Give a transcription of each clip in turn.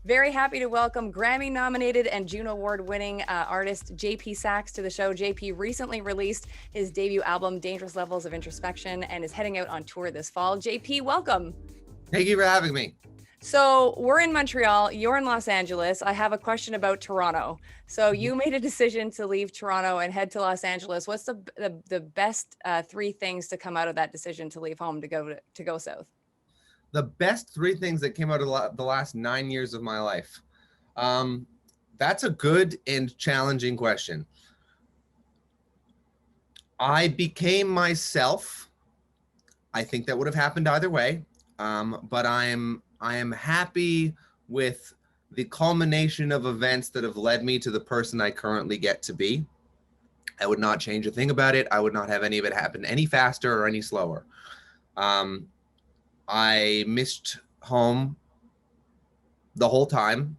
Very happy to welcome Grammy-nominated and Juno Award-winning artist JP Saxe to the show. JP recently released his debut album, Dangerous Levels of Introspection, and is heading out on tour this fall. JP, welcome. Thank you for having me. So we're in Montreal, you're in Los Angeles. I have a question about Toronto. So you made a decision to leave Toronto and head to Los Angeles. What's the best three things to come out of that decision to leave home to go south? The best three things that came out of the last 9 years of my life. That's a good and challenging question. I became myself. I think that would have happened either way. But I am happy with the culmination of events that have led me to the person I currently get to be. I would not change a thing about it. I would not have any of it happen any faster or any slower. I missed home the whole time,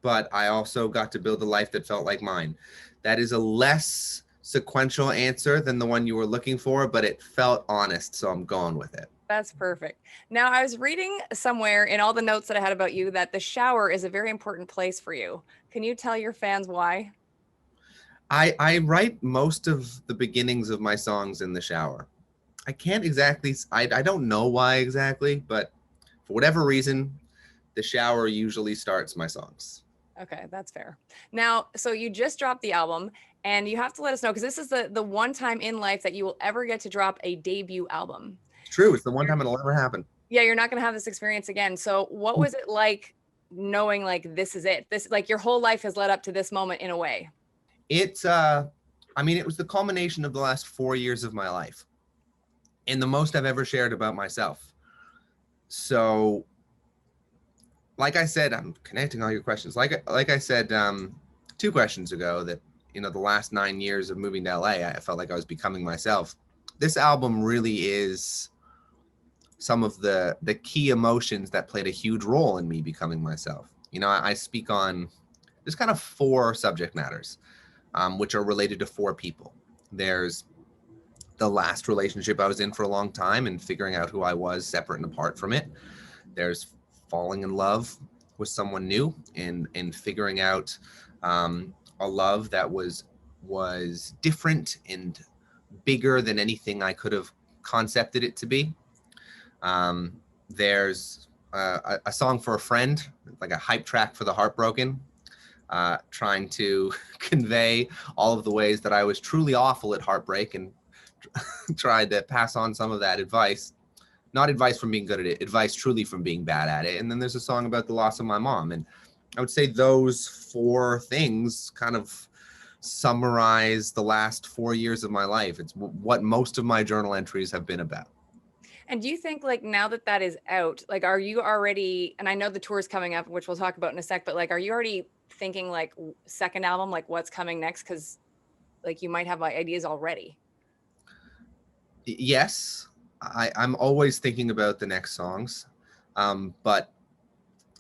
but I also got to build a life that felt like mine. That is a less sequential answer than the one you were looking for, but it felt honest, so I'm going with it. That's perfect. Now, I was reading somewhere in all the notes that I had about you that the shower is a very important place for you. Can you tell your fans why? I write most of the beginnings of my songs in the shower. I can't exactly, I don't know why exactly, but for whatever reason, the shower usually starts my songs. Okay, that's fair. Now, so you just dropped the album and you have to let us know, because this is the one time in life that you will ever get to drop a debut album. It's true. It's the one time it'll ever happen. Yeah, you're not going to have this experience again. So what was it like knowing like this is it? This, like, your whole life has led up to this moment in a way. It's, I mean, it was the culmination of the last 4 years of my life and the most I've ever shared about myself. So, like I said, I'm connecting all your questions. Like I said 2 questions ago, that, you know, the last 9 years of moving to LA, I felt like I was becoming myself. This album really is some of the key emotions that played a huge role in me becoming myself. You know, I speak on, there's kind of 4 subject matters, which are related to 4 people. There's the last relationship I was in for a long time and figuring out who I was separate and apart from it. There's falling in love with someone new and figuring out a love that was different and bigger than anything I could have concepted it to be. There's a song for a friend, like a hype track for the heartbroken, trying to convey all of the ways that I was truly awful at heartbreak and tried to pass on some of that advice. Not advice from being good at it, advice truly from being bad at it. And then there's a song about the loss of my mom. And I would say those 4 things kind of summarize the last 4 years of my life. It's what most of my journal entries have been about. And do you think, like, now that that is out, like, are you already, and I know the tour is coming up, which we'll talk about in a sec, but like, are you already thinking like second album, like what's coming next? Because like you might have ideas already. Yes, I'm always thinking about the next songs, but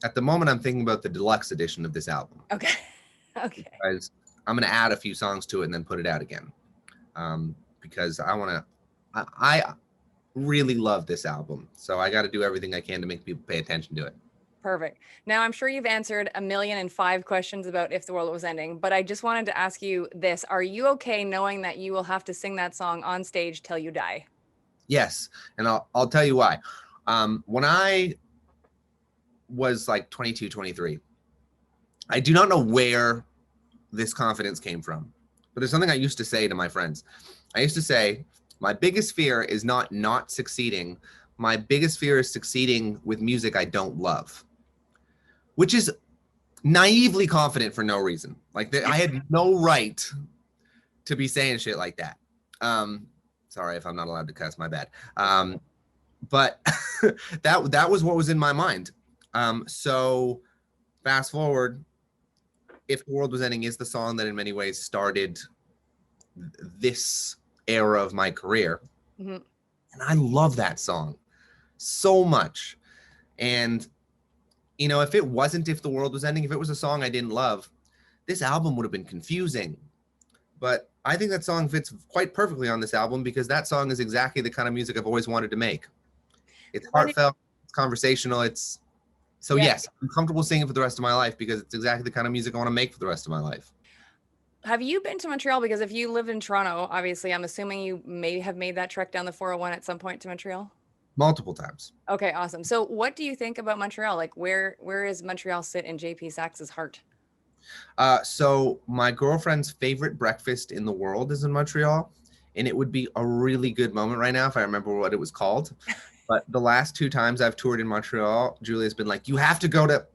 at the moment I'm thinking about the deluxe edition of this album. Okay. Okay. Because I'm going to add a few songs to it and then put it out again, because I really love this album, so I got to do everything I can to make people pay attention to it. Perfect. Now, I'm sure you've answered 1,000,005 questions about If the World Was Ending, but I just wanted to ask you this. Are you okay knowing that you will have to sing that song on stage till you die? Yes, and I'll tell you why. When I was like 22, 23, I do not know where this confidence came from, but there's something I used to say to my friends. I used to say, my biggest fear is not succeeding. My biggest fear is succeeding with music I don't love, which is naively confident for no reason. Like, I had no right to be saying shit like that. Sorry if I'm not allowed to cuss, my bad. But that was what was in my mind. So fast forward, If the World Was Ending is the song that in many ways started this era of my career. Mm-hmm. And I love that song so much. And, you know, if it wasn't If the World Was Ending, if it was a song I didn't love, this album would have been confusing. But I think that song fits quite perfectly on this album because that song is exactly the kind of music I've always wanted to make. It's heartfelt, it's conversational, it's So Yeah. yes, I'm comfortable singing for the rest of my life because it's exactly the kind of music I want to make for the rest of my life. Have you been to Montreal? Because if you lived in Toronto, obviously, I'm assuming you may have made that trek down the 401 at some point to Montreal. Multiple times. Okay, awesome. So what do you think about Montreal? Like where is Montreal sit in JP Saxe's heart? So my girlfriend's favorite breakfast in the world is in Montreal, and it would be a really good moment right now if I remember what it was called. But the last 2 times I've toured in Montreal, Julia's been like, "You have to go to."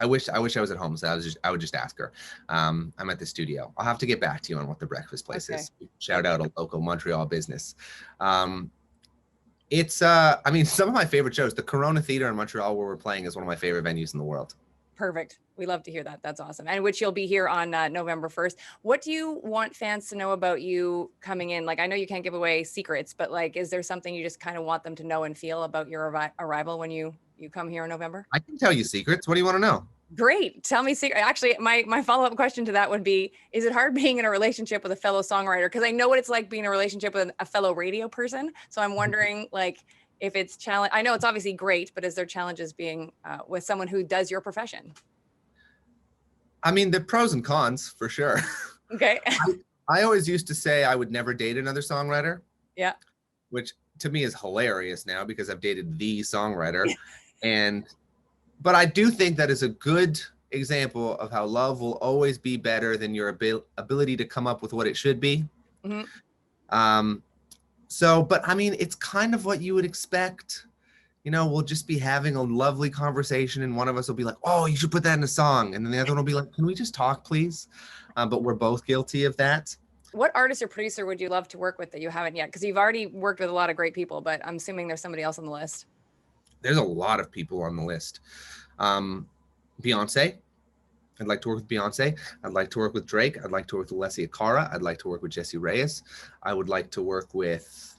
I wish I was at home, so I would just ask her. I'm at the studio. I'll have to get back to you on what the breakfast place Okay. is. Shout out a local Montreal business. It's I mean, some of my favorite shows. The Corona Theater in Montreal, where we're playing, is one of my favorite venues in the world. Perfect. We love to hear that. That's awesome. And which you'll be here on November 1st. What do you want fans to know about you coming in? Like, I know you can't give away secrets, but like, is there something you just kind of want them to know and feel about your arrival when you come here in November? I can tell you secrets. What do you want to know? Great. Tell me secret. Actually, my follow-up question to that would be, is it hard being in a relationship with a fellow songwriter? Because I know what it's like being in a relationship with a fellow radio person. So I'm wondering, like, if it's challenge. I know it's obviously great, but is there challenges being with someone who does your profession? I mean, the pros and cons for sure. Okay. I always used to say I would never date another songwriter. Yeah. Which to me is hilarious now because I've dated the songwriter. But I do think that is a good example of how love will always be better than your ability to come up with what it should be. Mm-hmm. But I mean, it's kind of what you would expect. You know, we'll just be having a lovely conversation and one of us will be like, "Oh, you should put that in a song." And then the other one will be like, "Can we just talk, please?" But we're both guilty of that. What artist or producer would you love to work with that you haven't yet? Because you've already worked with a lot of great people, but I'm assuming there's somebody else on the list. There's a lot of people on the list. Beyonce. I'd like to work with Beyonce. I'd like to work with Drake. I'd like to work with Alessia Cara. I'd like to work with Jesse Reyes. I would like to work with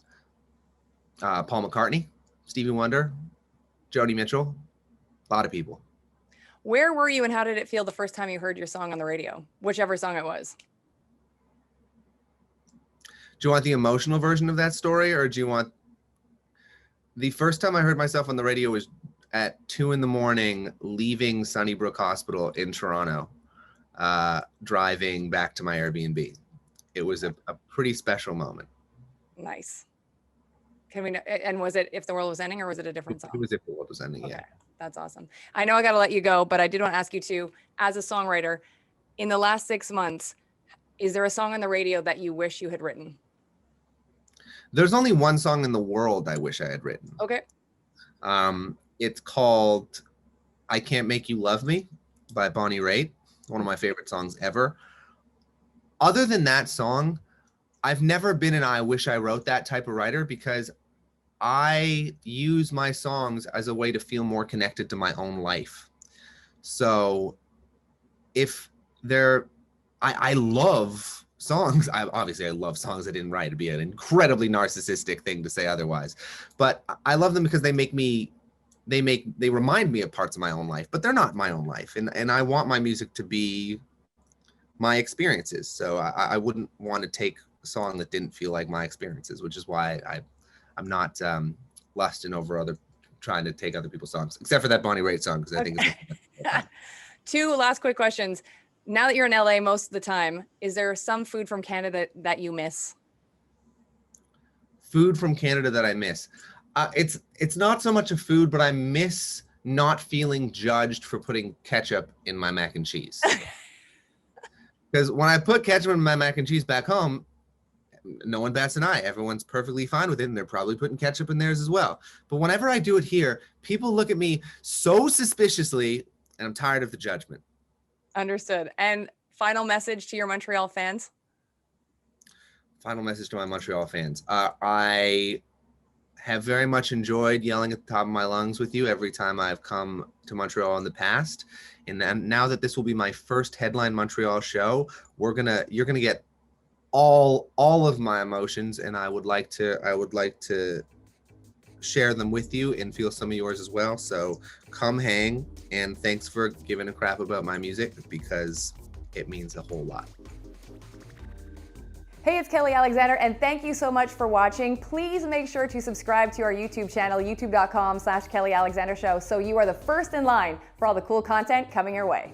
Paul McCartney, Stevie Wonder, Joni Mitchell, a lot of people. Where were you and how did it feel the first time you heard your song on the radio? Whichever song it was. Do you want the emotional version of that story, or do you want... The first time I heard myself on the radio was at 2 a.m, leaving Sunnybrook Hospital in Toronto, driving back to my Airbnb. It was a pretty special moment. Nice. Can we know, and was it If the World Was Ending, or was it a different song? It was If the World Was Ending, Okay. Yeah. That's awesome. I know I got to let you go, but I did want to ask you too, as a songwriter, in the last 6 months, is there a song on the radio that you wish you had written? There's only one song in the world I wish I had written. Okay. It's called I Can't Make You Love Me by Bonnie Raitt, one of my favorite songs ever. Other than that song, I've never been an I wish I wrote that type of writer because I use my songs as a way to feel more connected to my own life. So if I love songs. I love songs I didn't write. It'd be an incredibly narcissistic thing to say otherwise. But I love them because they remind me of parts of my own life, but they're not my own life. And I want my music to be my experiences. So I wouldn't want to take a song that didn't feel like my experiences, which is why I'm not lusting over trying to take other people's songs, except for that Bonnie Raitt song, because I think it's 2 last quick questions. Now that you're in LA most of the time, is there some food from Canada that you miss? Food from Canada that I miss. It's not so much a food, but I miss not feeling judged for putting ketchup in my mac and cheese. Because when I put ketchup in my mac and cheese back home, no one bats an eye. Everyone's perfectly fine with it, and they're probably putting ketchup in theirs as well. But whenever I do it here, people look at me so suspiciously, and I'm tired of the judgment. Understood. And final message to your Montreal fans? Final message to my Montreal fans. I have very much enjoyed yelling at the top of my lungs with you every time I've come to Montreal in the past. And now that this will be my first headline Montreal show, you're gonna get all of my emotions, and I would like to share them with you and feel some of yours as well. So come hang, and thanks for giving a crap about my music, because it means a whole lot. Hey, it's Kelly Alexander, and thank you so much for watching. Please make sure to subscribe to our YouTube channel, youtube.com/Kelly Alexander Show, so you are the first in line for all the cool content coming your way.